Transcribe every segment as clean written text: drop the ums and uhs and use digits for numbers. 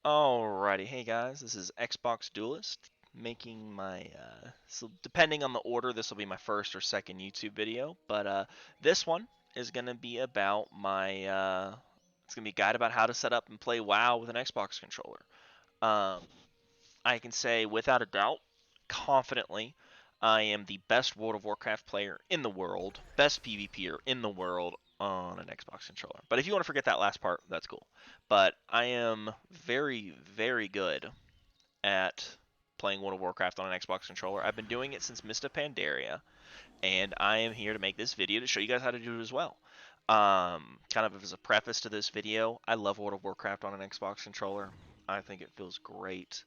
Alrighty, hey guys, this is Xbox Duelist making my, so depending on the order, this will be my first or second YouTube video, but this one is going to be about it's going to be a guide about how to set up and play WoW with an Xbox controller. Um, I can say without a doubt, confidently, I am the best World of Warcraft player in the world, best PvPer in the world on an Xbox controller. But if you want to forget that last part, that's cool. But I am very, very good at playing World of Warcraft on an Xbox controller. I've been doing it since Mist of Pandaria, and I am here to make this video to show you guys how to do it as well. Kind of as a preface to this video, I love World of Warcraft on an Xbox controller. I think it feels great.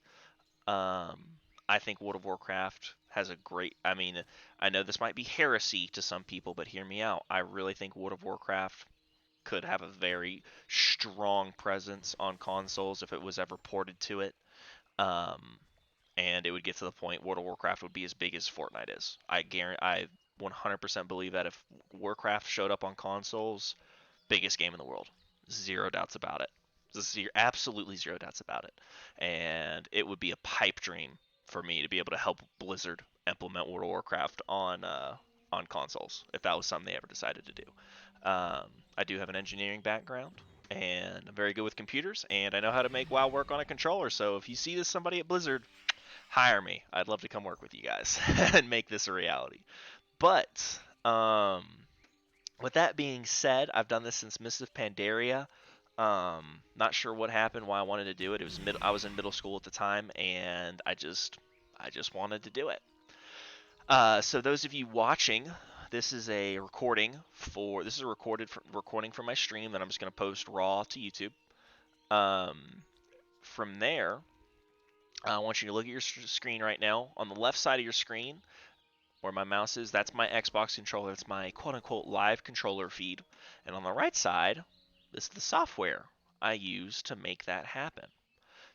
Um, I think World of Warcraft has a great. I mean, I know this might be heresy to some people, but hear me out. I really think World of Warcraft could have a very strong presence on consoles if it was ever ported to it. Um, and it would get to the point World of Warcraft would be as big as Fortnite is. I 100% believe that if Warcraft showed up on consoles, biggest game in the world, zero doubts about it. Absolutely zero doubts about it. And it would be a pipe dream for me to be able to help Blizzard implement World of Warcraft on consoles if that was something they ever decided to do. I do have an engineering background, and I'm very good with computers, and I know how to make WoW work on a controller. So if you see this somebody at Blizzard, hire me. I'd love to come work with you guys and make this a reality. But with that being said, I've done this since Mist of Pandaria. Not sure what happened, why I wanted to do it. I was in middle school at the time, and I just wanted to do it. So those of you watching, this is a recording from my stream that I'm just going to post raw to YouTube. From there, I want you to look at your screen right now. On the left side of your screen, where my mouse is, that's my Xbox controller. It's my quote-unquote live controller feed. And on the right side, this is the software I use to make that happen.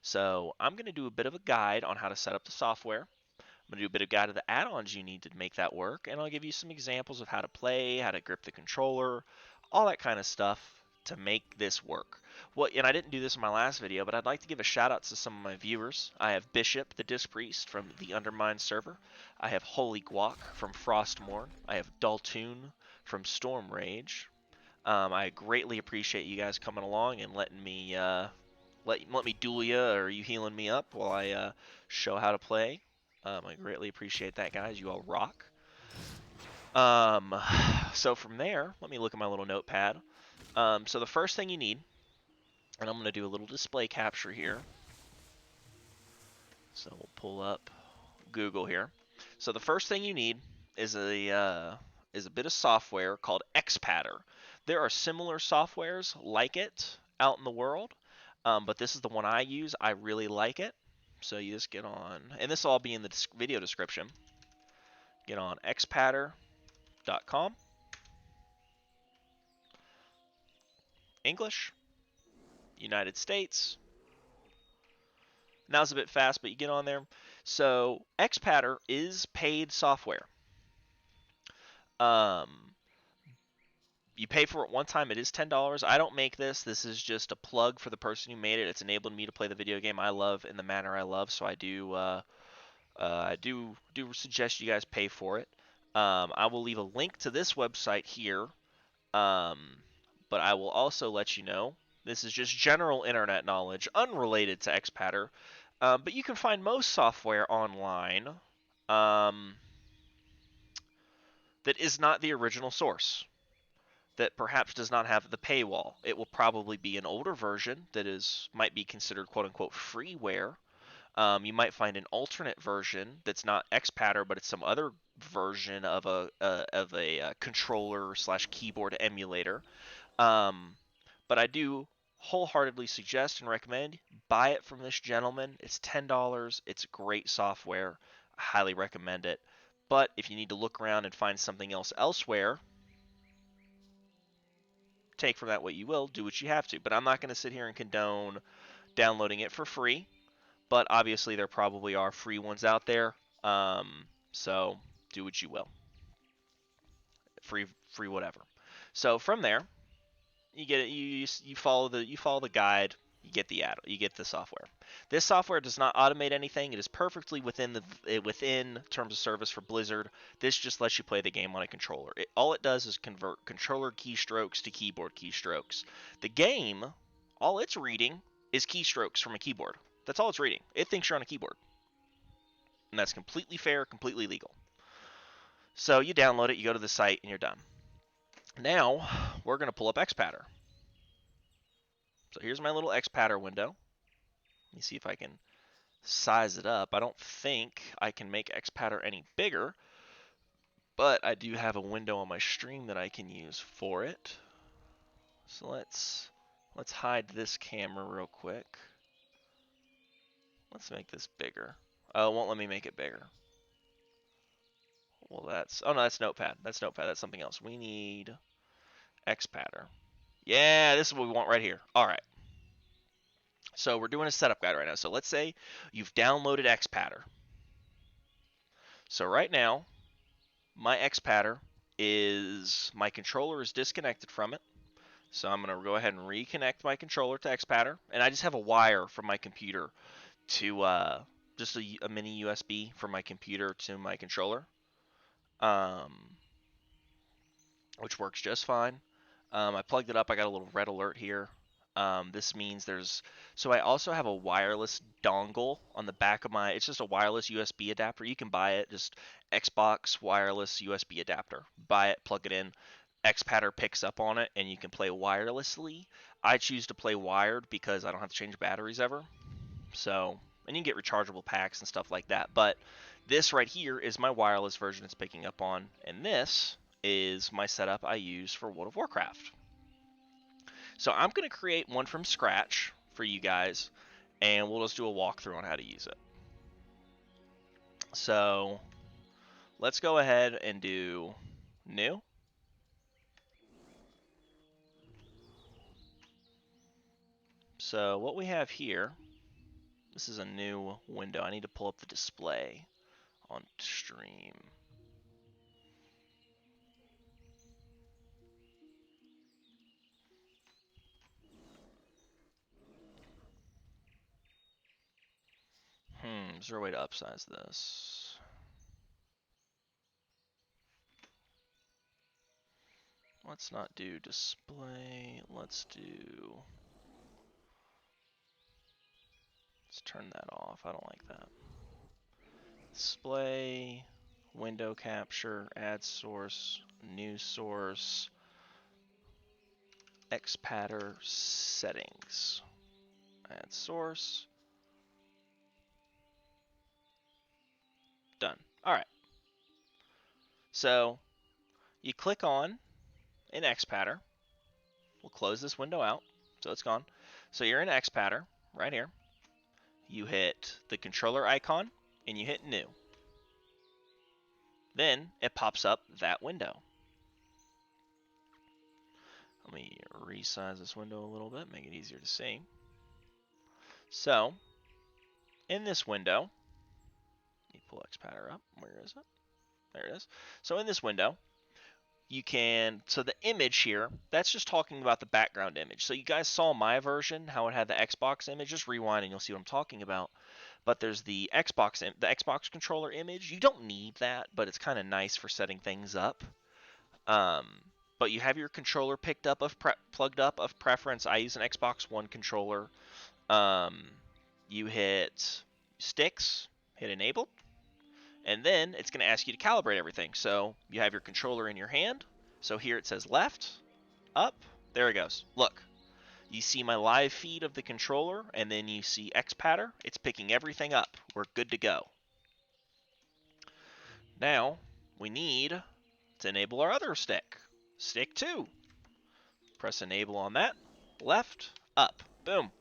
So I'm going to do a bit of a guide on how to set up the software. I'm going to do a bit of guide of the add-ons you need to make that work, and I'll give you some examples of how to play, how to grip the controller, all that kind of stuff to make this work. Well, and I didn't do this in my last video, but I'd like to give a shout out to some of my viewers. I have Bishop, the Disc Priest from the Undermine server. I have Holy Guac from Frostmourne. I have Daltoon from Storm Rage. I greatly appreciate you guys coming along and letting me let me duel you, or you healing me up while I show how to play. I greatly appreciate that, guys. You all rock. So from there, let me look at my little notepad. So the first thing you need, and I'm going to do a little display capture here. So we'll pull up Google here. So the first thing you need is a bit of software called Xpatter. There are similar softwares like it out in the world, but this is the one I use. I really like it. So you just get on, and this will all be in the video description. Get on xpatter.com. English, United States. Now it's a bit fast, but you get on there. So Xpatter is paid software. You pay for it one time. It is $10. I don't make this. This is just a plug for the person who made it. It's enabled me to play the video game I love in the manner I love. So I do suggest you guys pay for it. I will leave a link to this website here, but I will also let you know this is just general internet knowledge, unrelated to Xpatter. But you can find most software online that is not the original source, that perhaps does not have the paywall. It will probably be an older version that might be considered quote-unquote freeware. You might find an alternate version that's not Xpatter, but it's some other version of a controller slash keyboard emulator. But I do wholeheartedly suggest and recommend buy it from this gentleman. It's $10. It's great software. I highly recommend it. But if you need to look around and find something else elsewhere, take from that what you will, do what you have to. But I'm not going to sit here and condone downloading it for free. But obviously there probably are free ones out there. So do what you will. Free whatever. So from there, you get it. You follow the guide. you get the software. This software does not automate anything. It is perfectly within terms of service for Blizzard. This just lets you play the game on a controller. All it does is convert controller keystrokes to keyboard keystrokes. The game, all it's reading is keystrokes from a keyboard. That's all it's reading. It thinks you're on a keyboard. And that's completely fair, completely legal. So you download it, you go to the site, and you're done. Now, we're going to pull up Xpatter. So here's my little Xpatter window. Let me see if I can size it up. I don't think I can make Xpatter any bigger, but I do have a window on my stream that I can use for it. So let's hide this camera real quick. Let's make this bigger. Oh, it won't let me make it bigger. Well, oh no, that's Notepad. That's Notepad. That's something else. We need Xpatter. Yeah, this is what we want right here. All right. So we're doing a setup guide right now. So let's say you've downloaded Xpatter. So right now, my Xpatter my controller is disconnected from it. So I'm going to go ahead and reconnect my controller to Xpatter. And I just have a wire from my computer to just a mini USB from my computer to my controller, which works just fine. I plugged it up. I got a little red alert here. This means so I also have a wireless dongle on the back of it's just a wireless USB adapter. You can buy it, just Xbox wireless USB adapter. Buy it, plug it in. Xpatter picks up on it, and you can play wirelessly. I choose to play wired because I don't have to change batteries ever. So, and you can get rechargeable packs and stuff like that. But this right here is my wireless version it's picking up on, and this is my setup I use for World of Warcraft. So I'm going to create one from scratch for you guys, and we'll just do a walkthrough on how to use it. So let's go ahead and do new. So what we have here, this is a new window. I need to pull up the display on stream. Is there a way to upsize this? Let's not do display. Let's turn that off. I don't like that. Display, window capture, add source, new source, Xpatter settings. Add source. Done. All right. So you click on in Xpatter. We'll close this window out, so it's gone. So you're in Xpatter right here. You hit the controller icon and you hit new. Then it pops up that window. Let me resize this window a little bit, make it easier to see. So in this window, let me pull Xpatter up. Where is it? There it is. So in this window, so the image here, that's just talking about the background image. So you guys saw my version, how it had the Xbox image. Just rewind and you'll see what I'm talking about. But there's the Xbox controller image. You don't need that, but it's kind of nice for setting things up. But you have your controller plugged up of preference. I use an Xbox One controller. You hit sticks, hit enable, and then it's going to ask you to calibrate everything. So you have your controller in your hand. So here it says left, up, there it goes. Look, you see my live feed of the controller, and then you see Xpatter. It's picking everything up. We're good to go. Now, we need to enable our other stick. Stick 2. Press enable on that. Left, up, boom.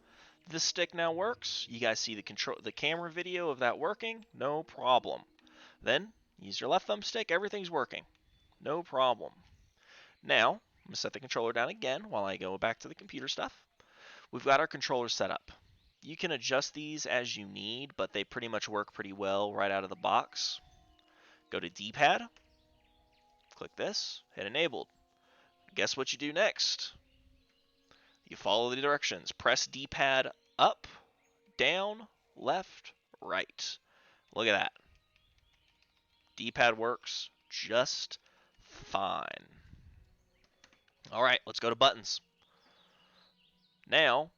This stick now works. You guys see the camera video of that working? No problem. Then, use your left thumbstick. Everything's working. No problem. Now, I'm going to set the controller down again while I go back to the computer stuff. We've got our controller set up. You can adjust these as you need, but they pretty much work pretty well right out of the box. Go to D-pad. Click this. Hit enabled. Guess what you do next? You follow the directions. Press D-pad up, down, left, right. Look at that. D-pad works just fine. All right, let's go to buttons. Now,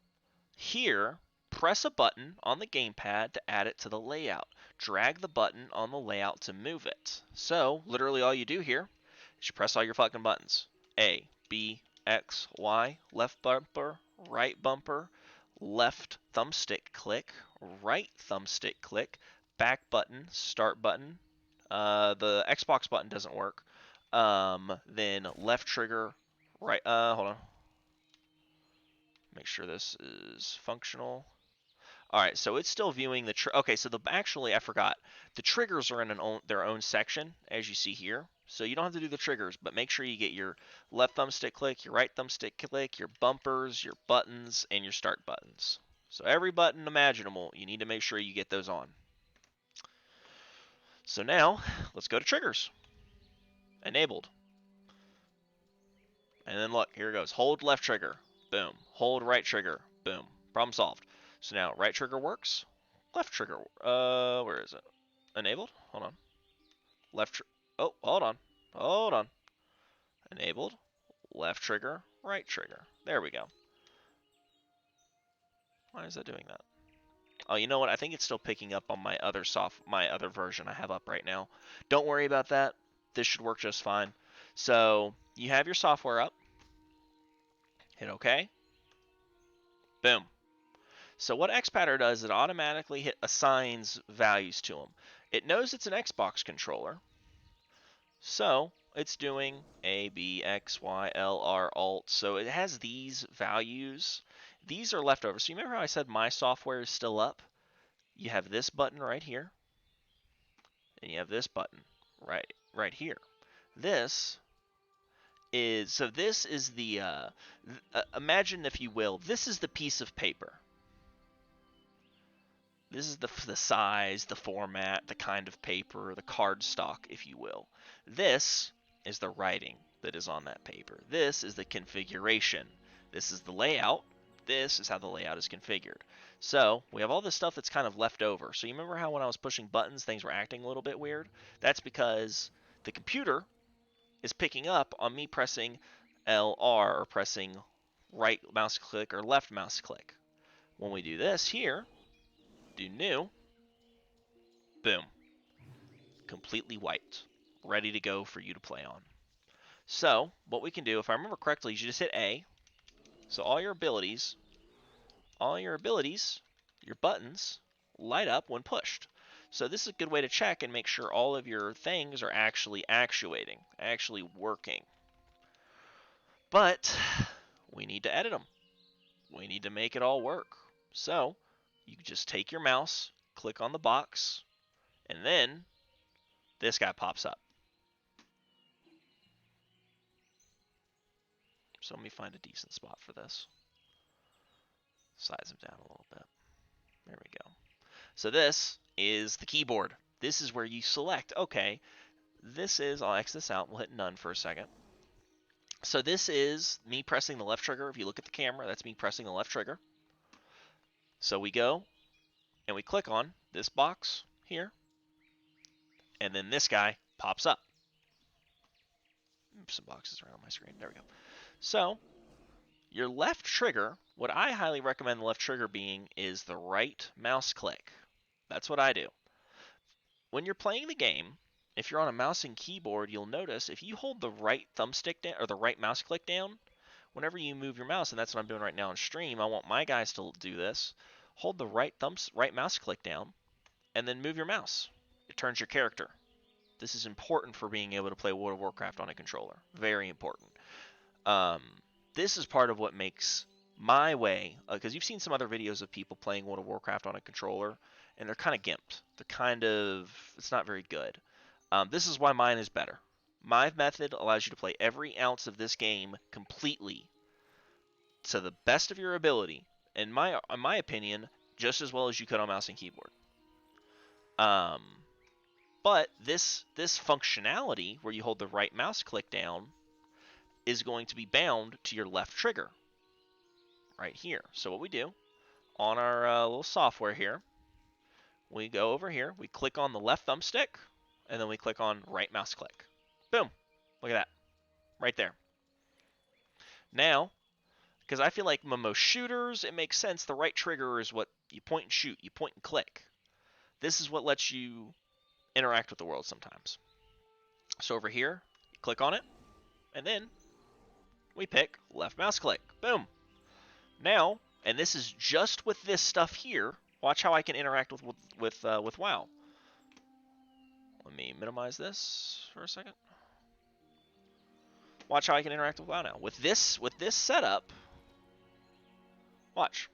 here, press a button on the gamepad to add it to the layout. Drag the button on the layout to move it. So, literally all you do here is you press all your fucking buttons. A, B, X, Y, left bumper, right bumper, left thumbstick click, right thumbstick click, back button, start button. The Xbox button doesn't work. Then left trigger, right, hold on. Make sure this is functional. All right, so it's still viewing the okay. So actually, I forgot. The triggers are in their own section, as you see here. So you don't have to do the triggers, but make sure you get your left thumbstick click, your right thumbstick click, your bumpers, your buttons, and your start buttons. So every button imaginable, you need to make sure you get those on. So now, let's go to triggers. Enabled. And then look, here it goes. Hold left trigger. Boom. Hold right trigger. Boom. Problem solved. So now right trigger works. Left trigger. Where is it? Enabled? Hold on. Left. Oh, hold on. Hold on. Enabled. Left trigger. Right trigger. There we go. Why is that doing that? Oh, you know what? I think it's still picking up on my other version I have up right now. Don't worry about that. This should work just fine. So you have your software up. Hit OK. Boom. So what Xpatter does, it automatically assigns values to them. It knows it's an Xbox controller, so it's doing A, B, X, Y, L, R, Alt. So it has these values. These are left over. So you remember how I said my software is still up? You have this button right here, and you have this button right here. This is the imagine, if you will, this is the piece of paper. This is the size, the format, the kind of paper, the cardstock, if you will. This is the writing that is on that paper. This is the configuration. This is the layout. This is how the layout is configured. So we have all this stuff that's kind of left over. So you remember how when I was pushing buttons, things were acting a little bit weird? That's because the computer is picking up on me pressing LR or pressing right mouse click or left mouse click. When we do this here, do new, boom, completely white, ready to go for you to play on. So what we can do, if I remember correctly, is you just hit A. So all your abilities, your buttons light up when pushed. So this is a good way to check and make sure all of your things are actually actuating, actually working. But we need to edit them. We need to make it all work. So you just take your mouse, click on the box, and then this guy pops up. So let me find a decent spot for this. Size him down a little bit. There we go. So this is the keyboard. This is where you select, okay, this is, I'll X this out, we'll hit none for a second. So this is me pressing the left trigger. If you look at the camera, that's me pressing the left trigger. So we go and we click on this box here, and then this guy pops up. Move some boxes around on my screen. There we go. So your left trigger, what I highly recommend the left trigger being is the right mouse click. That's what I do. When you're playing the game, if you're on a mouse and keyboard, you'll notice if you hold the right thumbstick down or the right mouse click down, whenever you move your mouse, and that's what I'm doing right now on stream, I want my guys to do this. Hold the right mouse click down, and then move your mouse. It turns your character. This is important for being able to play World of Warcraft on a controller. Very important. This is part of what makes my way, because you've seen some other videos of people playing World of Warcraft on a controller, and they're kind of gimped. It's not very good. This is why mine is better. My method allows you to play every ounce of this game completely to the best of your ability, in my opinion, just as well as you could on mouse and keyboard. But this functionality where you hold the right mouse click down is going to be bound to your left trigger. right here. So what we do on our little software here, we go over here, we click on the left thumbstick, and then we click on right mouse click. Boom. Look at that. Right there. Now, because I feel like most shooters, it makes sense. The right trigger is what you point and shoot, you point and click. This is what lets you interact with the world sometimes. So over here, you click on it, and then we pick left mouse click. Boom. Now, and this is just with this stuff here. Watch how I can interact with WoW. Let me minimize this for a second. Watch how I can interact with WoW now. With this setup, watch.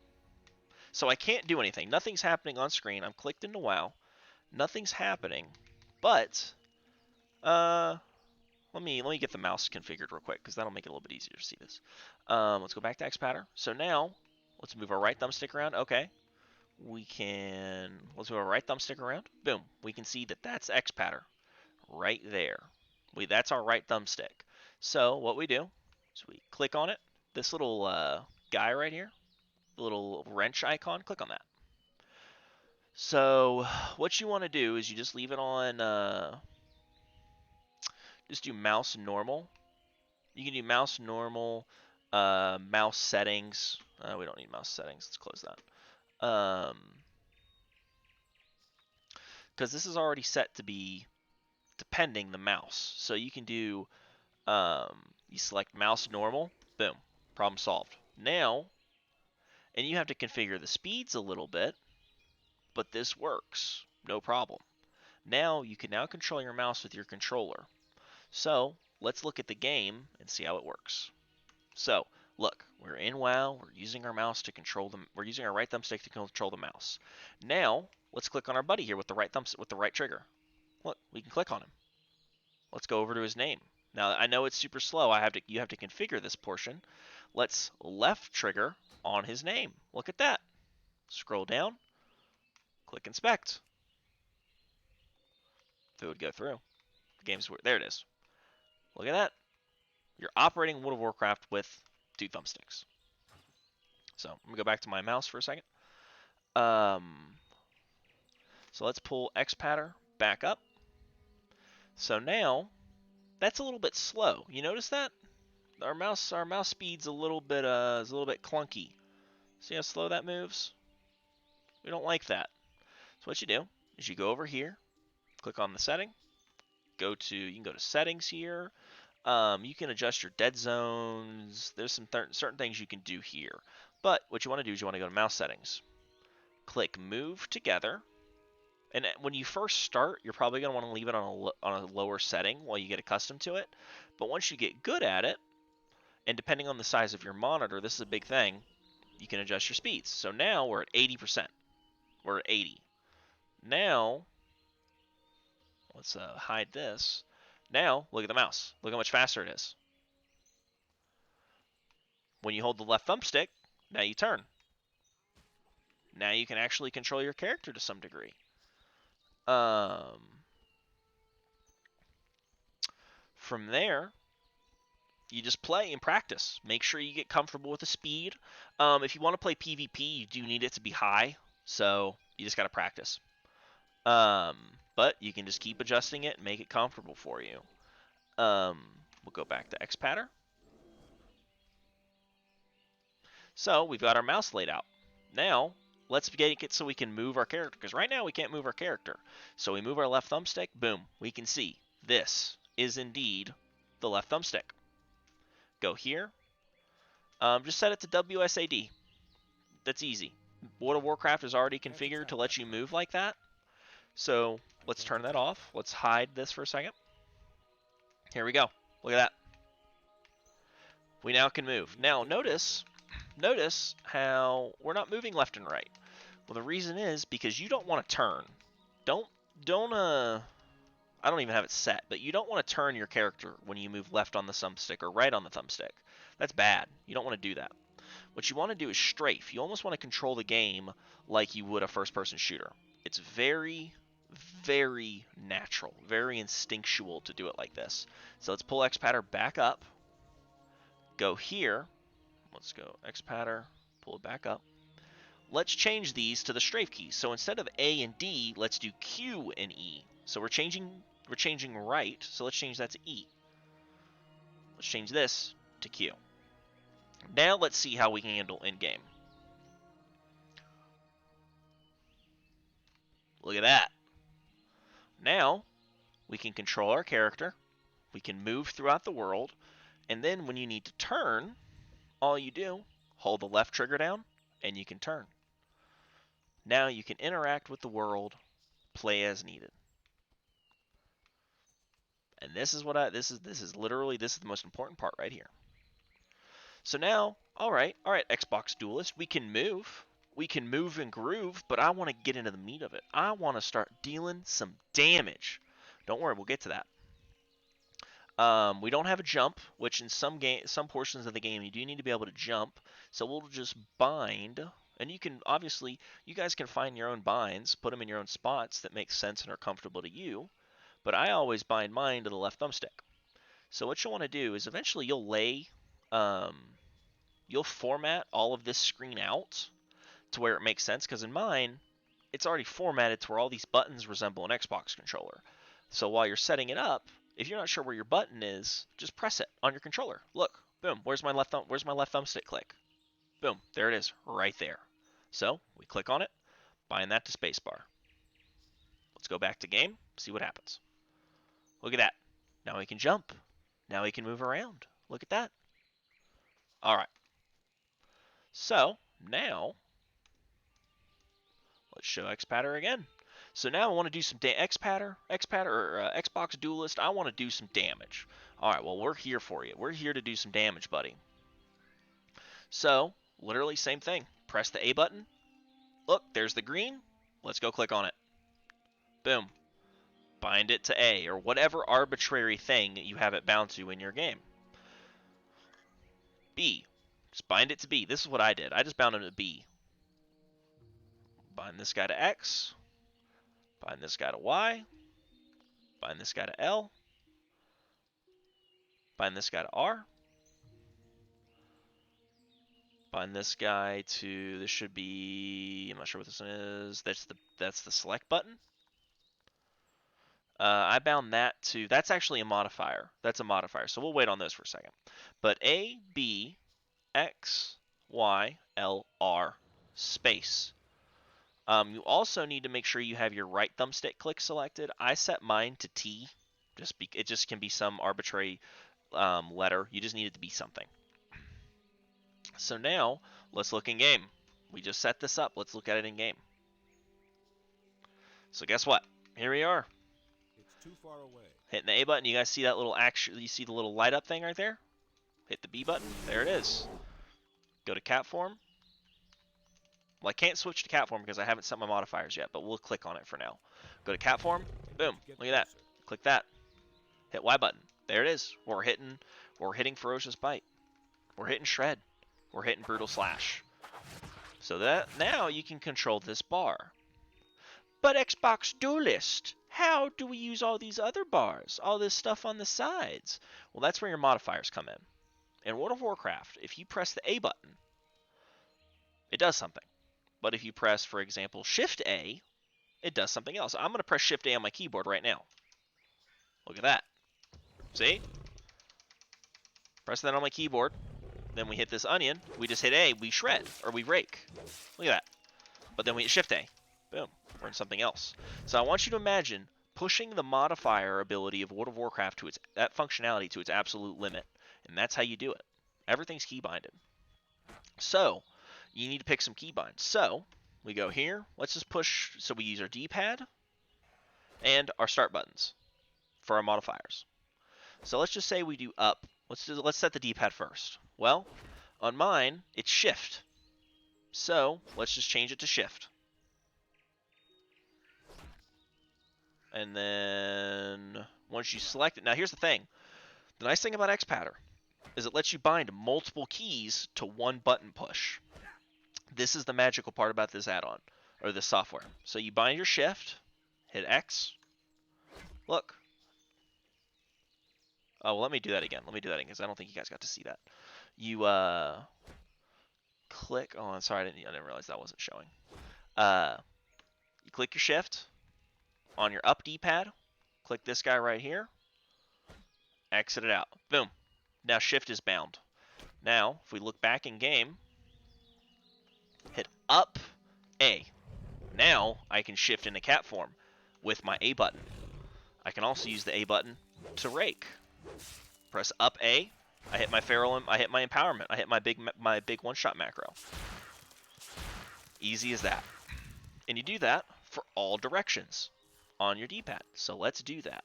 So I can't do anything. Nothing's happening on screen. I'm clicked into WoW. Nothing's happening. But let me get the mouse configured real quick because that'll make it a little bit easier to see this. Let's go back to Xpatter. So now let's move our right thumbstick around. Okay. Let's move our right thumbstick around. Boom. We can see that that's Xpatter right there. That's our right thumbstick. So what we do is we click on it. This little guy right here, the little wrench icon, click on that. So what you want to do is you just leave it on, just do mouse normal. You can do mouse normal, mouse settings. We don't need mouse settings. Let's close that. Because this is already set to be depending the mouse. So you can do, you select mouse normal, boom, problem solved. Now, and you have to configure the speeds a little bit, but this works, no problem. Now you can now control your mouse with your controller. So let's look at the game and see how it works. So look, we're in WoW. We're using our mouse to control them. We're using our right thumbstick to control the mouse. Now let's click on our buddy here with the right trigger. Look, we can click on him. Let's go over to his name. Now I know it's super slow. You have to configure this portion. Let's left trigger on his name. Look at that. Scroll down. Click inspect. If it would go through. The game's there. It is. Look at that. You're operating World of Warcraft with 2 thumbsticks. So I'm gonna go back to my mouse for a second. So let's pull Xpatter back up. So now that's a little bit slow. You notice that? Our mouse speed's a little bit clunky. See how slow that moves? We don't like that. So what you do is you go over here, click on the setting, you can go to settings here. You can adjust your dead zones. There's some certain things you can do here. But what you want to do is you want to go to mouse settings. Click move together. And when you first start, you're probably going to want to leave it on a lower setting while you get accustomed to it. But once you get good at it, and depending on the size of your monitor, this is a big thing, you can adjust your speeds. So now we're at 80%. We're at 80. Now, let's hide this. Now, look at the mouse. Look how much faster it is. When you hold the left thumbstick, now you turn. Now you can actually control your character to some degree. From there, you just play and practice. Make sure you get comfortable with the speed. If you want to play PvP, you do need it to be high, so you just got to practice. But you can just keep adjusting it and make it comfortable for you. We'll go back to Xpatter. So we've got our mouse laid out. Now, let's get it so we can move our character, because right now we can't move our character. So we move our left thumbstick, boom, we can see this is indeed the left thumbstick. Go here. Just set it to WSAD. That's easy. World of Warcraft is already configured to let you move like that. So let's turn that off. Let's hide this for a second. Here we go. Look at that. We now can move. Now notice how we're not moving left and right. Well, the reason is because you don't want to turn. I don't even have it set, but you don't want to turn your character when you move left on the thumbstick or right on the thumbstick. That's bad. You don't want to do that. What you want to do is strafe. You almost want to control the game like you would a first-person shooter. It's very, very natural, very instinctual to do it like this. So let's pull Xpatter back up. Go here. Let's go Xpatter. Pull it back up. Let's change these to the strafe keys. So instead of A and D, let's do Q and E. So we're changing right, so let's change that to E. Let's change this to Q. Now let's see how we can handle in-game. Look at that. Now we can control our character, we can move throughout the world, and then when you need to turn, all you do, hold the left trigger down, and you can turn. Now you can interact with the world, play as needed. And this is what this is literally the most important part right here. So now, all right, Xbox Duelist, we can move and groove, but I want to get into the meat of it. I want to start dealing some damage. Don't worry, we'll get to that. We don't have a jump, which in some portions of the game you do need to be able to jump. So we'll just bind, and you can obviously, you guys can find your own binds, put them in your own spots that make sense and are comfortable to you. But I always bind mine to the left thumbstick. So what you'll want to do is eventually you'll format all of this screen out to where it makes sense. Because in mine, it's already formatted to where all these buttons resemble an Xbox controller. So while you're setting it up, if you're not sure where your button is, just press it on your controller. Look, boom, where's my left thumbstick click? Boom, there it is, right there. So we click on it, bind that to spacebar. Let's go back to game, see what happens. Look at that. Now we can jump. Now we can move around. Look at that. All right. So now let's show Xpatter again. So now I want to do some Xpatter or Xbox Duelist. I want to do some damage. All right, well, we're here for you. We're here to do some damage, buddy. So literally same thing. Press the A button. Look, there's the green. Let's go click on it. Boom. Bind it to A or whatever arbitrary thing you have it bound to in your game. B. Just bind it to B. This is what I did. I just bound him to B. Bind this guy to X. Bind this guy to Y. Bind this guy to L. Bind this guy to R. Bind this guy to, this should be, I'm not sure what this one is. That's the select button. I bound that to, that's actually a modifier. That's a modifier, so we'll wait on those for a second. But A, B, X, Y, L, R, space. You also need to make sure you have your right thumbstick click selected. I set mine to T. It just can be some arbitrary letter. You just need it to be something. So now, let's look in game. We just set this up. Let's look at it in game. So guess what? Here we are. It's too far away. Hitting the A button. You guys see that little you see the little light up thing right there? Hit the B button. There it is. Go to cat form. Well, I can't switch to cat form because I haven't set my modifiers yet, but we'll click on it for now. Go to cat form. Boom. Look at that. Click that. Hit Y button. There it is. We're hitting Ferocious Bite. We're hitting Shred. We're hitting Brutal Slash. So that now you can control this bar. But Xbox Duelist, how do we use all these other bars? All this stuff on the sides? Well, that's where your modifiers come in. In World of Warcraft, if you press the A button, it does something. But if you press, for example, Shift A, it does something else. I'm going to press Shift A on my keyboard right now. Look at that. See? Press that on my keyboard. Then we hit this onion. We just hit A. We shred. Or we rake. Look at that. But then we hit Shift A. Boom. We're in something else. So I want you to imagine pushing the modifier ability of World of Warcraft to that functionality to its absolute limit. And that's how you do it. Everything's keybinded. So you need to pick some keybinds. So we go here. Let's just push. So we use our D-pad and our start buttons for our modifiers. So let's just say we do up. Let's set the D-pad first. Well, on mine, it's shift. So let's just change it to shift. And then once you select it, now here's the thing. The nice thing about Xpatter is it lets you bind multiple keys to one button push. This is the magical part about this add-on, or this software. So you bind your shift, hit X. Look. Oh, well, let me do that again. Because I don't think you guys got to see that. You click on. Sorry, I didn't realize that wasn't showing. You click your shift on your up D-pad. Click this guy right here. Exit it out. Boom. Now shift is bound. Now, if we look back in game, hit up A. Now I can shift into cat form with my A button. I can also use the A button to rake. Press up A. I hit my feral. I hit my empowerment. I hit my big one-shot macro. Easy as that. And you do that for all directions on your D-pad. So let's do that.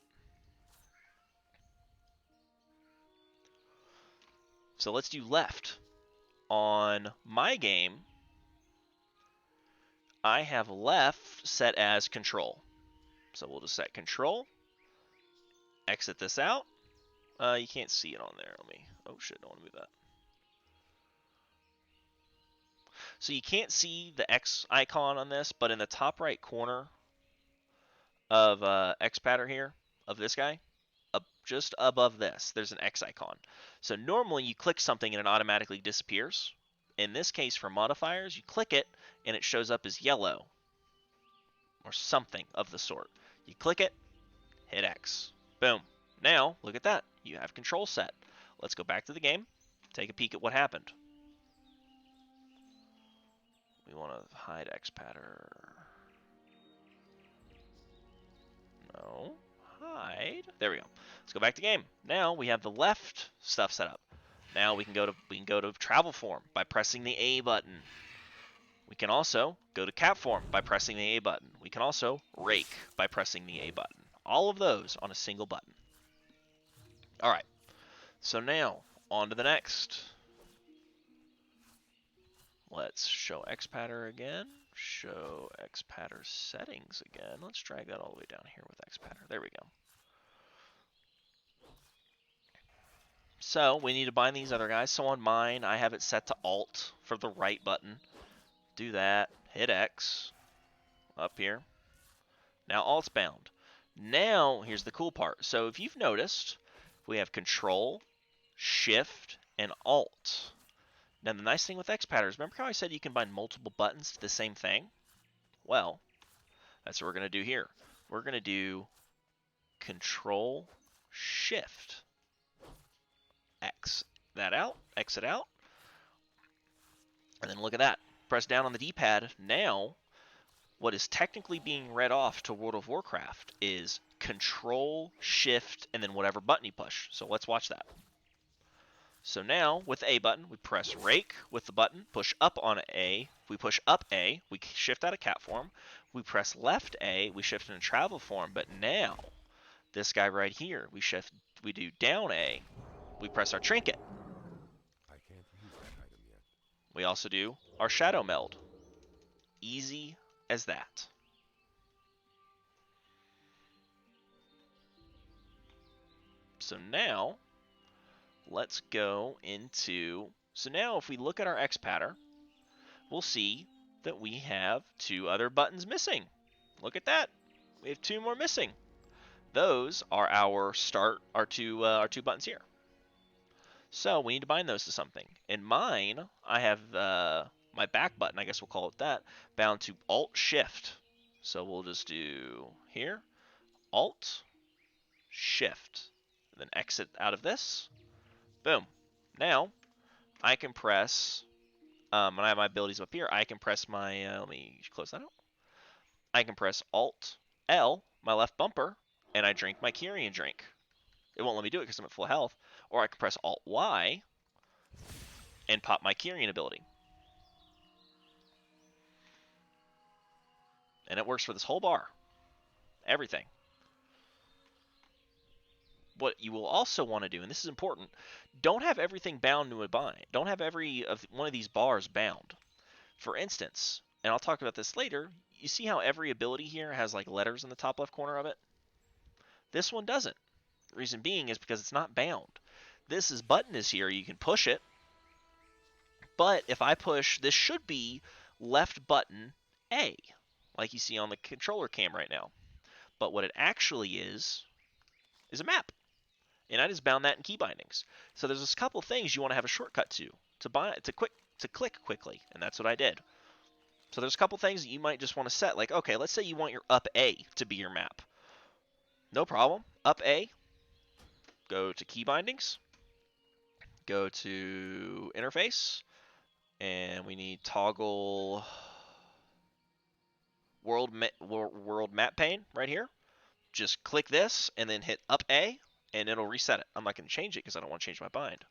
So let's do left. On my game, I have left set as control. So we'll just set control. Exit this out. You can't see it on there. Oh shit, don't want to move that. So you can't see the X icon on this, but in the top right corner of Xpatter here, of this guy, just above this, there's an X icon. So normally you click something and it automatically disappears. In this case, for modifiers, you click it and it shows up as yellow or something of the sort. You click it, hit X. Boom. Now, look at that. You have control set. Let's go back to the game, take a peek at what happened. We want to hide Xpatter. No. Hide. There we go. Let's go back to game. Now we have the left stuff set up. Now we can go to travel form by pressing the A button. We can also go to cap form by pressing the A button. We can also rake by pressing the A button. All of those on a single button. All right. So now on to the next. Let's show Xpatter again. Show Xpatter settings again. Let's drag that all the way down here with Xpatter. There we go. So we need to bind these other guys. So on mine, I have it set to Alt for the right button. Do that. Hit X. Up here. Now Alt's bound. Now, here's the cool part. So if you've noticed, we have Control, Shift, and Alt. Now the nice thing with Xpatter is, remember how I said you can bind multiple buttons to the same thing? Well, that's what we're going to do here. We're going to do Control, Shift, X that out, exit out, and then look at that. Press down on the D-pad. Now, what is technically being read off to World of Warcraft is Control, Shift, and then whatever button you push. So let's watch that. So now, with the A button, we press rake with the button, push up on A. We push up A, we shift out of cat form. We press left A, we shift into travel form. But now, this guy right here, we do down A, we press our trinket. I can't use that item yet. We also do our shadow meld. Easy as that. So now, let's go into... So now if we look at our Xpatter, we'll see that we have 2 other buttons missing. Look at that. We have 2 more missing. Those are our two buttons here. So we need to bind those to something. In mine, I have my back button, I guess we'll call it that, bound to Alt-Shift. So we'll just do here, Alt-Shift, and then exit out of this. Boom. Now, I can press, when I have my abilities up here, I can press my, let me close that out. I can press Alt-L, my left bumper, and I drink my Kyrian drink. It won't let me do it because I'm at full health. Or I can press Alt-Y and pop my Kyrian ability. And it works for this whole bar. Everything. What you will also want to do, and this is important, don't have everything bound to a bind. Don't have every one of these bars bound. For instance, and I'll talk about this later, you see how every ability here has like letters in the top left corner of it? This one doesn't. The reason being is because it's not bound. This button is here, you can push it, but if I push, this should be left button A, like you see on the controller cam right now. But what it actually is a map. and I just bound that in key bindings. So there's a couple things you want to have a shortcut to click quickly, and that's what I did. So there's a couple things that you might just want to set, like, okay, let's say you want your up A to be your map. No problem. Up A, go to key bindings, go to interface, and we need toggle world map pane right here. Just click this and then hit up A, and it'll reset it. I'm not going to change it because I don't want to change my bind.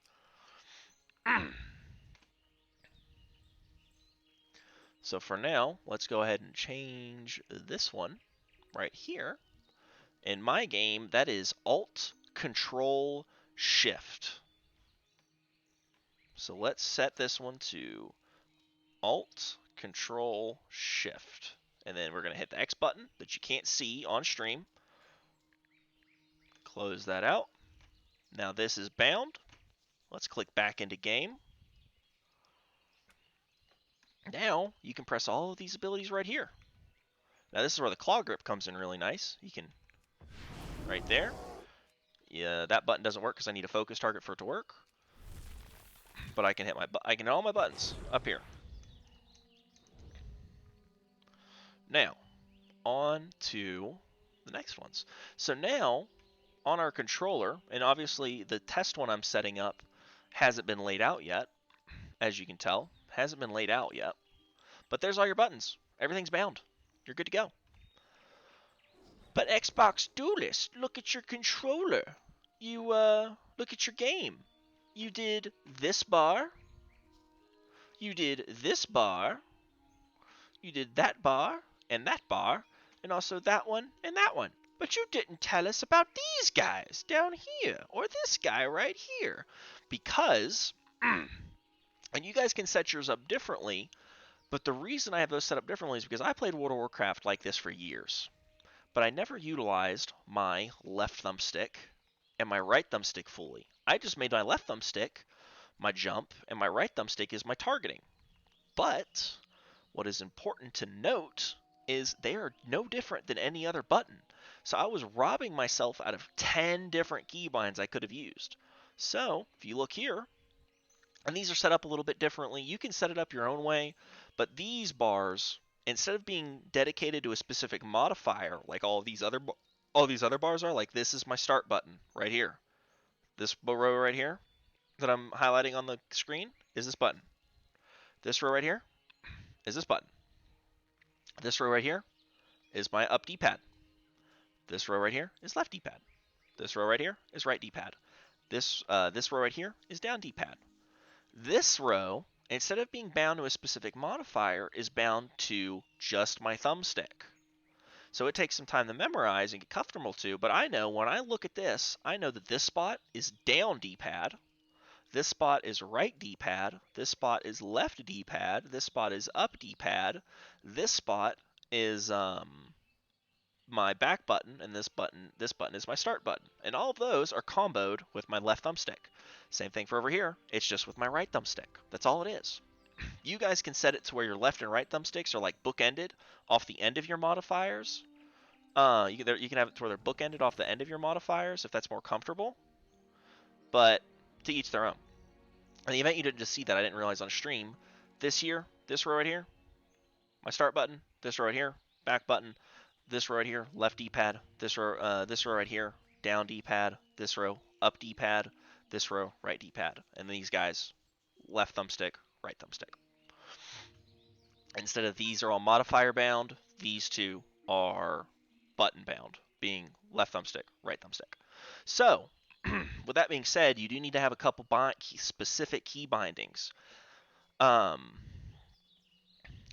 So for now, let's go ahead and change this one right here. In my game, that is Alt, Control, Shift. So let's set this one to Alt, Control, Shift. And then we're going to hit the X button that you can't see on stream. Close that out. Now this is bound. Let's click back into game. Now you can press all of these abilities right here. Now this is where the claw grip comes in really nice. You can, right there. Yeah, that button doesn't work because I need a focus target for it to work. But I can hit all my buttons up here. Now, on to the next ones. So now, on our controller, and obviously the test one I'm setting up hasn't been laid out yet, as you can tell, hasn't been laid out yet. But there's all your buttons. Everything's bound. You're good to go. But Xbox Duelist, look at your controller. You, look at your game. You did this bar. You did this bar. You did that bar, and also that one and that one. But you didn't tell us about these guys down here, or this guy right here. Because, and you guys can set yours up differently, but the reason I have those set up differently is because I played World of Warcraft like this for years. But I never utilized my left thumbstick and my right thumbstick fully. I just made my left thumbstick my jump, and my right thumbstick is my targeting. But what is important to note is they are no different than any other button. So I was robbing myself out of 10 different keybinds I could have used. So if you look here, and these are set up a little bit differently, you can set it up your own way, but these bars, instead of being dedicated to a specific modifier like all these other bars are, like this is my start button right here. This row right here that I'm highlighting on the screen is this button. This row right here is this button. This row right here is my up D-pad. This row right here is left D-pad. This row right here is right D-pad. This row right here is down D-pad. This row, instead of being bound to a specific modifier, is bound to just my thumbstick. So it takes some time to memorize and get comfortable to, but I know when I look at this, I know that this spot is down D-pad. This spot is right D-pad. This spot is left D-pad. This spot is up D-pad. This spot is my back button, and this button is my start button. And all of those are comboed with my left thumbstick. Same thing for over here. It's just with my right thumbstick. That's all it is. You guys can set it to where your left and right thumbsticks are like bookended off the end of your modifiers. You can have it to where they're bookended off the end of your modifiers if that's more comfortable. But to each their own. In the event you didn't just see that, I didn't realize on stream, this row right here, my start button, this row right here, back button, this row right here, left D-pad, this row right here, down D-pad, this row, up D-pad, this row, right D-pad, and these guys, left thumbstick, right thumbstick. Instead of these are all modifier bound, these two are button bound, being left thumbstick, right thumbstick. So, with that being said, you do need to have a couple specific key bindings.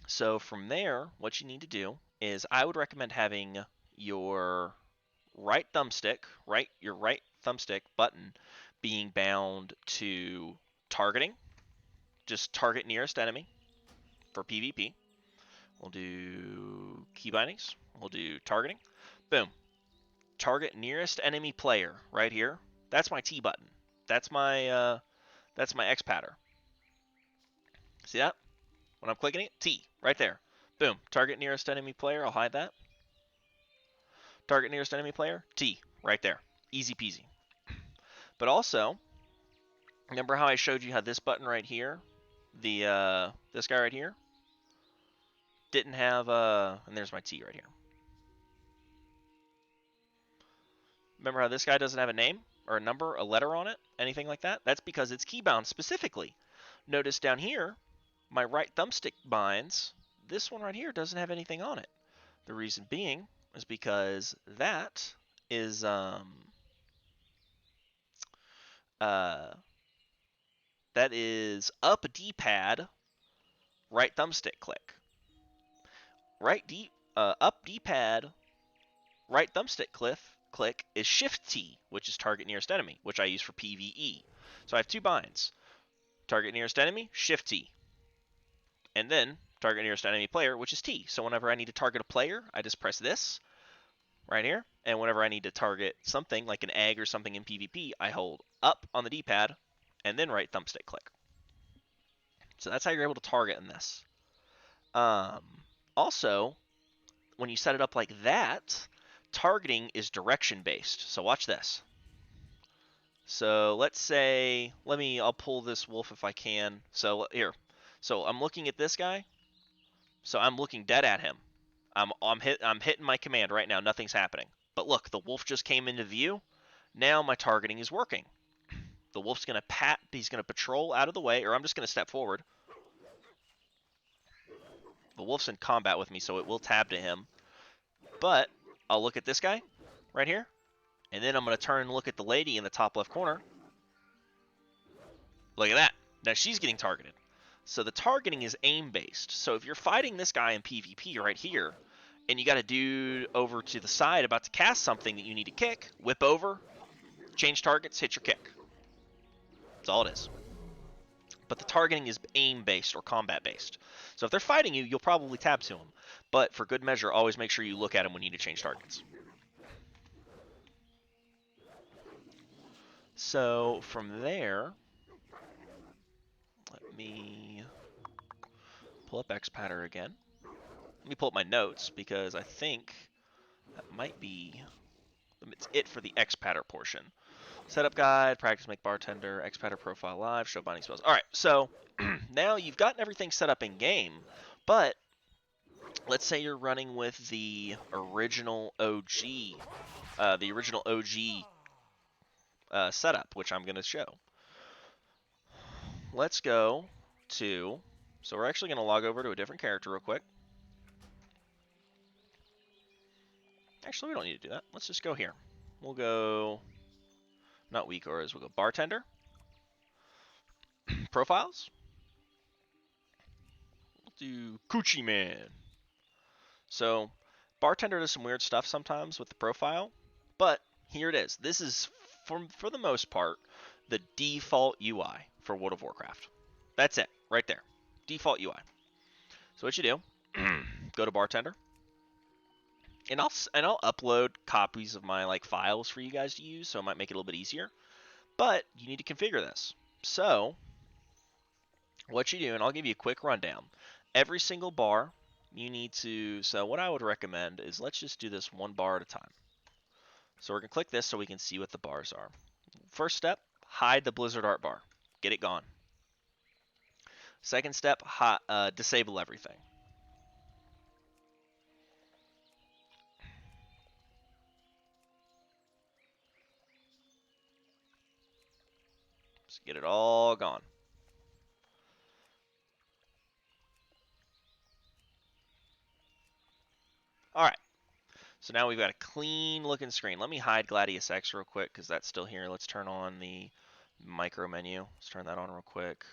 So from there, what you need to do is I would recommend having your right thumbstick button being bound to targeting. Just target nearest enemy for PvP. We'll do key bindings. We'll do targeting. Boom. Target nearest enemy player right here. That's my T button. That's my Xpatter. See that? When I'm clicking it, T, right there. Boom. Target nearest enemy player. I'll hide that. Target nearest enemy player, T, right there. Easy peasy. But also, remember how I showed you how this button right here, this guy right here, didn't have and there's my T right here. Remember how this guy doesn't have a name or a number, a letter on it, anything like that? That's because it's keybound specifically. Notice down here, my right thumbstick binds. This one right here doesn't have anything on it. The reason being is because that is uh, that is up D-pad, right thumbstick click. Up D-pad, right thumbstick click is Shift T, which is target nearest enemy, which I use for PvE. So I have two binds: target nearest enemy, Shift T, and then target nearest enemy player, which is T. So whenever I need to target a player, I just press this right here, and whenever I need to target something like an egg or something in PvP, I hold up on the D-pad and then right thumbstick click. So that's how you're able to target in this. Um, Also, when you set it up like that, targeting is direction based. So watch this. So let's say, I'll pull this wolf if I can. So here, so I'm looking at this guy. So I'm looking dead at him. I'm hitting my command right now. Nothing's happening. But look, the wolf just came into view. Now my targeting is working. The wolf's gonna he's gonna patrol out of the way, or I'm just gonna step forward. The wolf's in combat with me, so it will tab to him. But I'll look at this guy right here, and then I'm gonna turn and look at the lady in the top left corner. Look at that. Now she's getting targeted. So the targeting is aim based. So if you're fighting this guy in PvP right here, and you got a dude over to the side about to cast something that you need to kick, whip over, change targets, hit your kick. That's all it is. But the targeting is aim-based or combat-based. So if they're fighting you, you'll probably tab to them. But for good measure, always make sure you look at them when you need to change targets. So from there, let me pull up Xpatter again. Let me pull up my notes because I think that might be it for the Xpatter portion. Setup guide, practice make bartender, Xpatter profile live, show binding spells. All right, so now you've gotten everything set up in game, but let's say you're running with the original OG, setup, which I'm going to show. Let's go to, so we're actually going to log over to a different character real quick. Actually, we don't need to do that. Let's just go here. We'll go, not weak auras, we'll go bartender, profiles. We'll do Coochie Man. So bartender does some weird stuff sometimes with the profile, but here it is. This is, for the most part, the default UI for World of Warcraft. That's it, right there. Default UI. So what you do, go to bartender, and I'll upload copies of my files for you guys to use, so it might make it a little bit easier. But you need to configure this. So what you do, and I'll give you a quick rundown. Every single bar you need to, so what I would recommend is let's just do this one bar at a time. So we're going to click this so we can see what the bars are. First step, hide the Blizzard art bar. Get it gone. Second step, disable everything. Just get it all gone. All right. So now we've got a clean looking screen. Let me hide Gladius X real quick because that's still here. Let's turn on the micro menu. Let's turn that on real quick.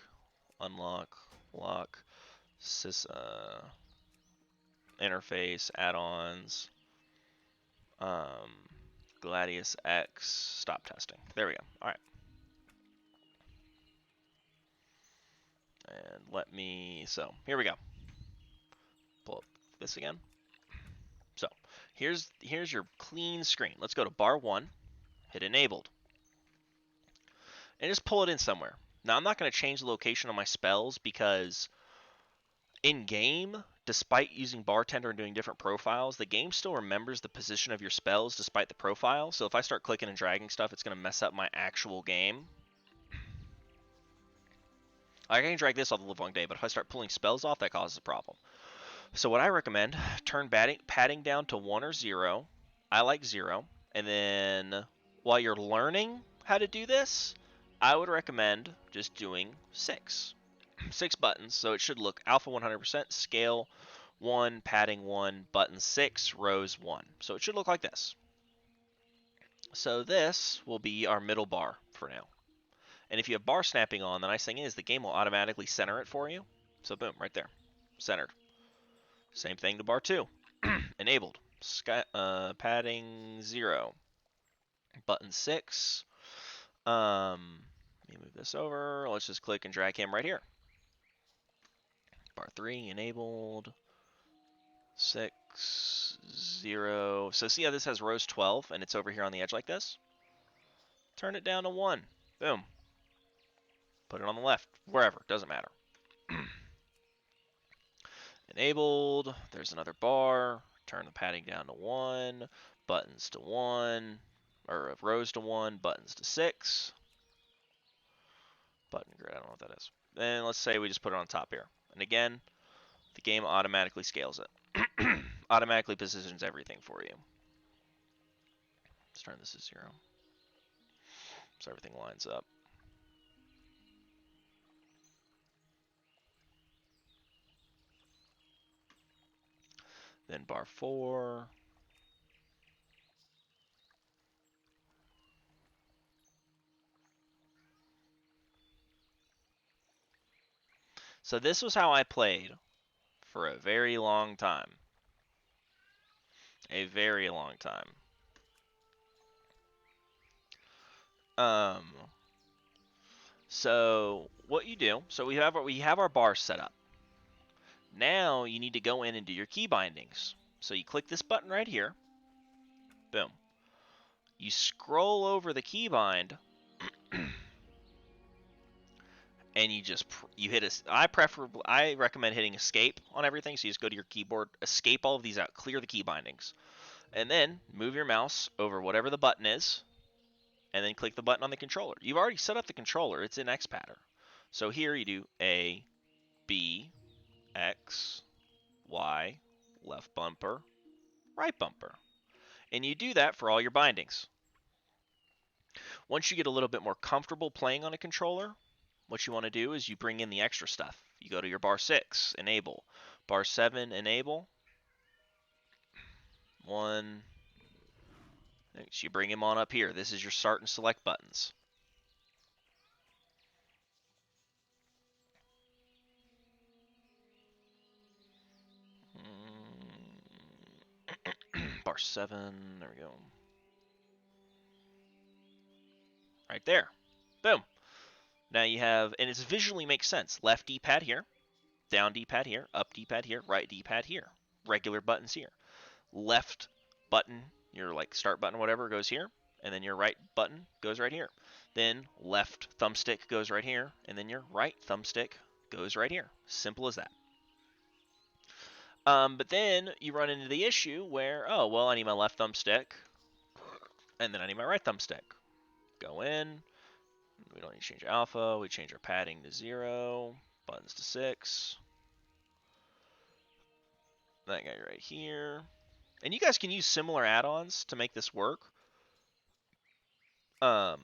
Unlock, lock, interface, add-ons, Gladius X, stop testing. There we go. All right. And so here we go. Pull up this again. So here's your clean screen. Let's go to bar 1, hit enabled, and just pull it in somewhere. Now I'm not going to change the location of my spells because in game despite using bartender and doing different profiles, the game still remembers the position of your spells despite the profile. So if I start clicking and dragging stuff, it's going to mess up my actual game. I can drag this all the livelong day, but if I start pulling spells off, that causes a problem. So what I recommend, turn padding down to 1 or 0. I like 0. And then while you're learning how to do this, I would recommend just doing 6. 6 buttons, so it should look alpha 100%, scale 1, padding 1, button 6, rows 1. So it should look like this. So this will be our middle bar for now. And if you have bar snapping on, the nice thing is the game will automatically center it for you. So boom, right there, centered. Same thing to bar 2, enabled. Padding 0, button 6. Let me move this over. Let's just click and drag him right here. Bar 3, enabled. 6, 0. So see how this has rows 12 and it's over here on the edge like this? Turn it down to 1. Boom. Put it on the left, wherever, doesn't matter. Enabled. There's another bar. Turn the padding down to 1. Buttons to 1. Or rows to 1. Buttons to 6. Button grid, I don't know what that is. And let's say we just put it on top here. And again, the game automatically scales it. Automatically positions everything for you. Let's turn this to 0. So everything lines up. Then bar 4. So this was how I played for a very long time. A very long time. So what you do, so we have our bars set up. Now you need to go in and do your key bindings. So you click this button right here. Boom. You scroll over the keybind and you hit I recommend hitting escape on everything. So you just go to your keyboard, escape all of these out, clear the key bindings, and then move your mouse over whatever the button is, and then click the button on the controller. You've already set up the controller. It's in Xpatter. So here you do A, B, X, Y, left bumper, right bumper. And you do that for all your bindings. Once you get a little bit more comfortable playing on a controller, what you want to do is you bring in the extra stuff. You go to your bar 6, enable. Bar 7, enable. 1. So you bring him on up here. This is your start and select buttons. Bar 7, there we go. Right there. Boom. Now you have, and it visually makes sense. Left D-pad here, down D-pad here, up D-pad here, right D-pad here. Regular buttons here. Left button, your like start button, whatever, goes here, and then your right button goes right here. Then left thumbstick goes right here, and then your right thumbstick goes right here. Simple as that. But then you run into the issue where, oh, well, I need my left thumbstick, and then I need my right thumbstick. Go in. We don't need to change alpha. We change our padding to 0. Buttons to 6. That guy right here. And you guys can use similar add-ons to make this work. But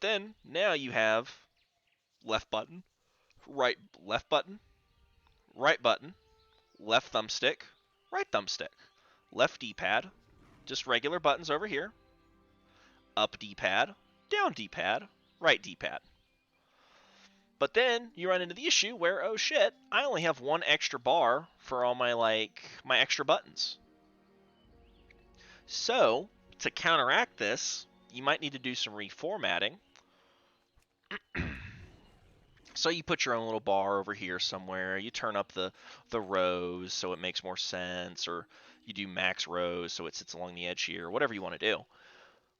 then now you have left button, left button, right button, left thumbstick, right thumbstick, left D-pad, just regular buttons over here, up D-pad, down D-pad, right D-pad. But then you run into the issue where, oh shit, I only have one extra bar for all my extra buttons. So to counteract this, you might need to do some reformatting. So you put your own little bar over here somewhere. You turn up the rows so it makes more sense, or you do max rows so it sits along the edge here, whatever you want to do.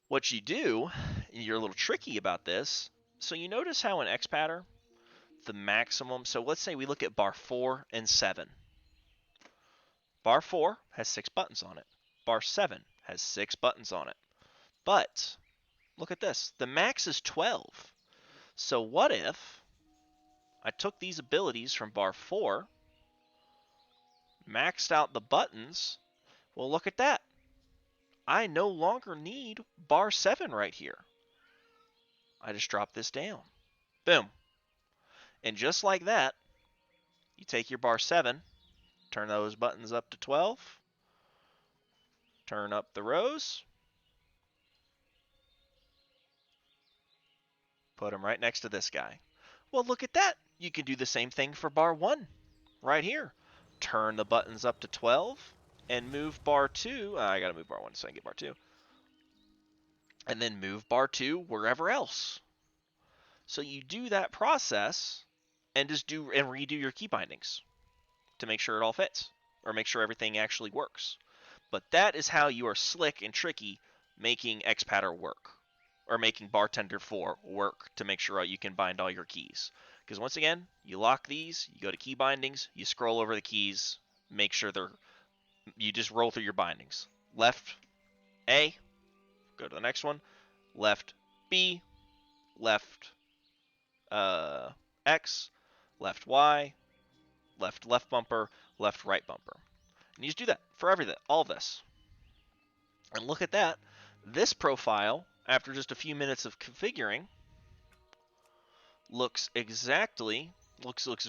What you do, you're a little tricky about this. So you notice how in Xpatter, the maximum, so let's say we look at bar 4 and 7. Bar 4 has 6 buttons on it. Bar 7 has 6 buttons on it. But look at this. The max is 12. So what if I took these abilities from bar 4, maxed out the buttons? Well, look at that. I no longer need bar 7 right here. I just drop this down. Boom. And just like that, you take your bar 7, turn those buttons up to 12, turn up the rows, put them right next to this guy. Well, look at that. You can do the same thing for bar 1 right here. Turn the buttons up to 12 and move bar 2. I got to move bar 1 so I can get bar 2. And then move bar 2 wherever else. So you do that process and just do and redo your key bindings to make sure it all fits or make sure everything actually works. But that is how you are slick and tricky making Xpatter work, or making Bartender 4 work to make sure you can bind all your keys. Because once again, you lock these, you go to key bindings, you scroll over the keys, make sure you just roll through your bindings. Left A, go to the next one. Left B, left X, left Y, left bumper, left right bumper. And you just do that for everything, all this. And look at that. This profile, after just a few minutes of configuring, looks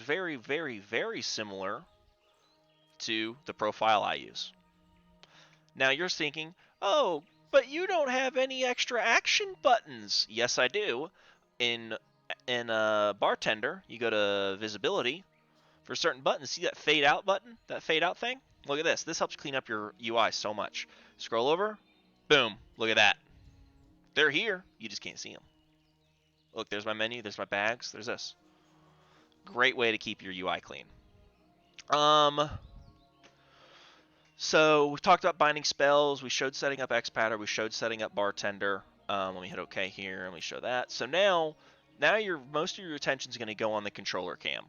very, very, very similar to the profile I use. Now you're thinking, oh, but you don't have any extra action buttons. Yes, I do. In Bartender, you go to visibility. For certain buttons, see that fade out button? That fade out thing? Look at this. This helps clean up your UI so much. Scroll over. Boom. Look at that. They're here. You just can't see them. Look, there's my menu. There's my bags. There's this. Great way to keep your UI clean. So we've talked about binding spells. We showed setting up Xpatter. We showed setting up Bartender. Let me hit OK here and we show that. So now most of your attention is going to go on the controller cam.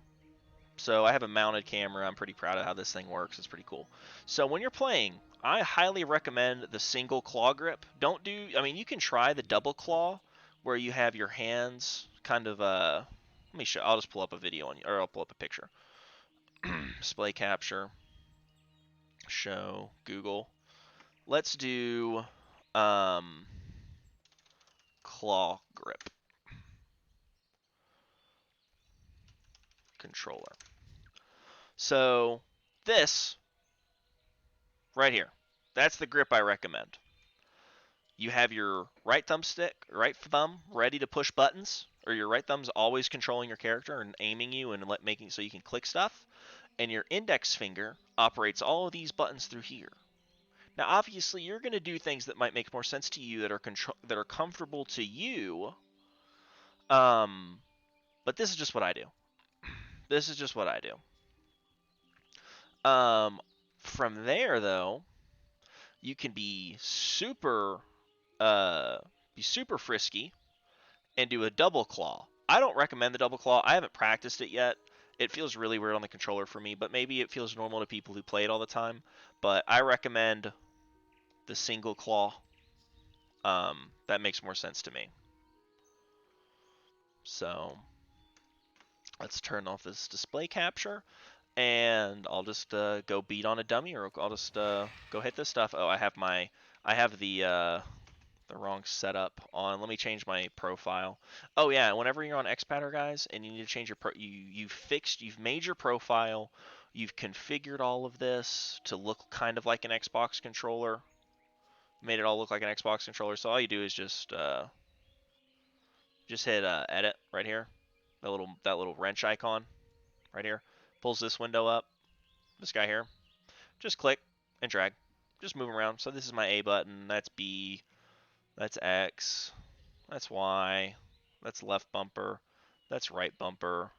So I have a mounted camera. I'm pretty proud of how this thing works. It's pretty cool. So when you're playing, I highly recommend the single claw grip. You can try the double claw where you have your hands kind of, let me show, I'll just pull up a video or I'll pull up a picture. Display capture, show, Google. Let's do claw grip controller. So this right here, that's the grip I recommend. You have your right thumb ready to push buttons, or your right thumb's always controlling your character and aiming you and making so you can click stuff, and your index finger operates all of these buttons through here. Now, obviously, you're going to do things that might make more sense to you that are comfortable to you. But this is just what I do. This is just what I do. From there, though, you can be super frisky and do a double claw. I don't recommend the double claw. I haven't practiced it yet. It feels really weird on the controller for me, but maybe it feels normal to people who play it all the time. But I recommend the single claw. That makes more sense to me. So let's turn off this display capture, and I'll just go beat on a dummy, or I'll just go hit this stuff. Oh, I have the wrong setup on. Let me change my profile. Oh yeah, whenever you're on Xpatter, guys, and you need to change your you've made your profile, you've configured all of this to look kind of like an Xbox controller. Made it all look like an Xbox controller. So all you do is just hit edit right here. That little wrench icon right here pulls this window up. This guy here. Just click and drag. Just move around. So this is my A button. That's B. That's X. That's Y. That's left bumper. That's right bumper.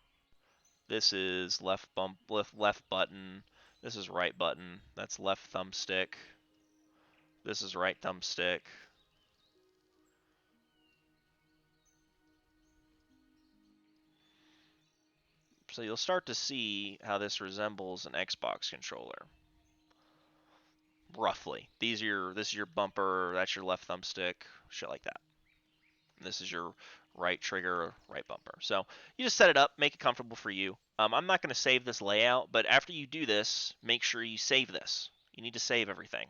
This is left button. This is right button. That's left thumbstick. This is right thumbstick. So you'll start to see how this resembles an Xbox controller. roughly. This is your bumper, that's your left thumbstick, shit like that. And this is your right trigger, right bumper. So you just set it up, make it comfortable for you. I'm not going to save this layout, but after you do this, make sure you save this. You need to save everything.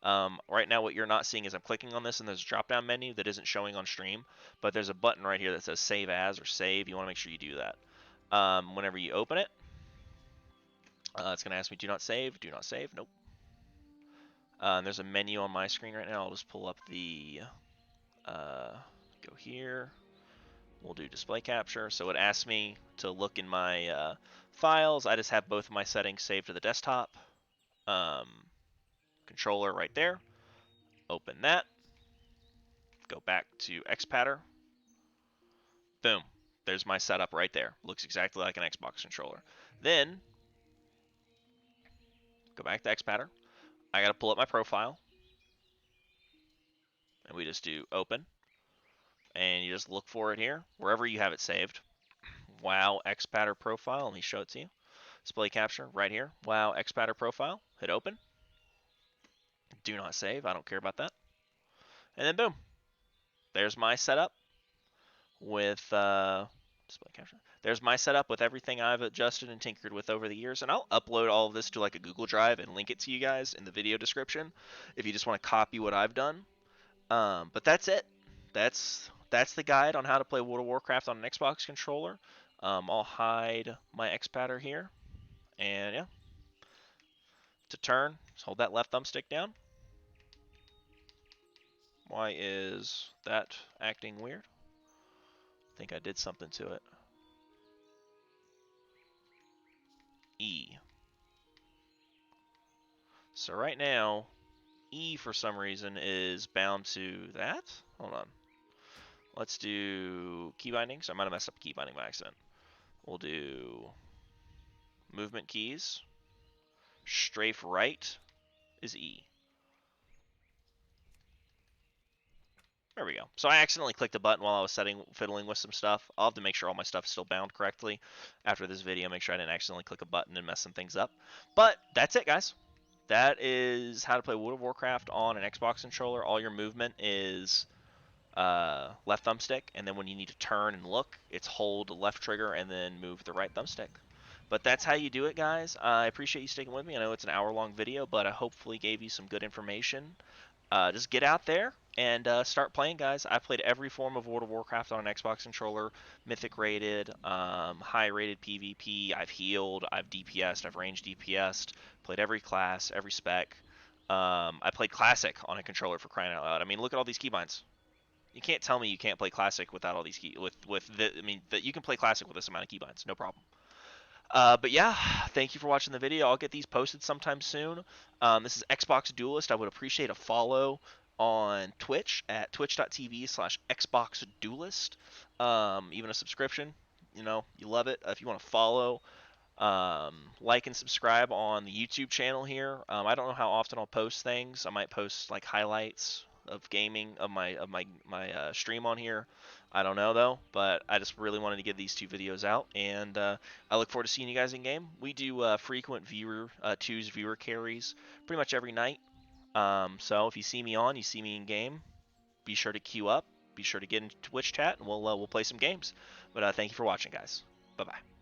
Right now, what you're not seeing is I'm clicking on this, and there's a drop-down menu that isn't showing on stream, but there's a button right here that says Save As or Save. You want to make sure you do that. Whenever you open it, it's going to ask me, do not save, do not save. Nope. And there's a menu on my screen right now. I'll just pull up the, go here. We'll do display capture. So it asks me to look in my files. I just have both of my settings saved to the desktop. Controller right there. Open that. Go back to Xpatter. Boom. There's my setup right there. Looks exactly like an Xbox controller. Then, go back to Xpatter. I got to pull up my profile. And we just do open. And you just look for it here, wherever you have it saved. WoW Xpatter profile. Let me show it to you. Display capture right here. WoW Xpatter profile. Hit open. Do not save. I don't care about that. And then boom. There's my setup with display capture. There's my setup with everything I've adjusted and tinkered with over the years. And I'll upload all of this to like a Google Drive and link it to you guys in the video description if you just want to copy what I've done. But that's it. That's the guide on how to play World of Warcraft on an Xbox controller. I'll hide my Xpatter here. And yeah, to turn, just hold that left thumbstick down. Why is that acting weird? I think I did something to it. E. So right now, E for some reason is bound to that. Hold on. Let's do key bindings. I might have messed up key binding by accident. We'll do movement keys. Strafe right is E. There we go. So I accidentally clicked a button while I was fiddling with some stuff. I'll have to make sure all my stuff's still bound correctly after this video. Make sure I didn't accidentally click a button and mess some things up. But that's it, guys. That is how to play World of Warcraft on an Xbox controller. All your movement is left thumbstick, and then when you need to turn and look, it's hold the left trigger and then move the right thumbstick. But that's how you do it, guys. I appreciate you sticking with me. I know it's an hour-long video, but I hopefully gave you some good information. Just get out there and start playing, guys. I've played every form of World of Warcraft on an Xbox controller, Mythic rated, high rated PvP. I've healed, I've DPS'd, I've ranged DPS'd, played every class, every spec. I played Classic on a controller, for crying out loud. I mean, look at all these keybinds. You can't tell me you can't play Classic without all these you can play Classic with this amount of keybinds, no problem. But yeah, thank you for watching the video. I'll get these posted sometime soon. This is Xbox Duelist. I would appreciate a follow on Twitch at twitch.tv/Xbox Duelist. Even a subscription. You know, you love it. If you want to follow, like and subscribe on the YouTube channel here. I don't know how often I'll post things. I might post like highlights of gaming of my stream on here. I don't know though, but I just really wanted to get these two videos out, and I look forward to seeing you guys in game. We do frequent twos viewer carries pretty much every night. So if you see me on, you see me in game, be sure to queue up, be sure to get into Twitch chat, and we'll play some games. But thank you for watching, guys. Bye bye.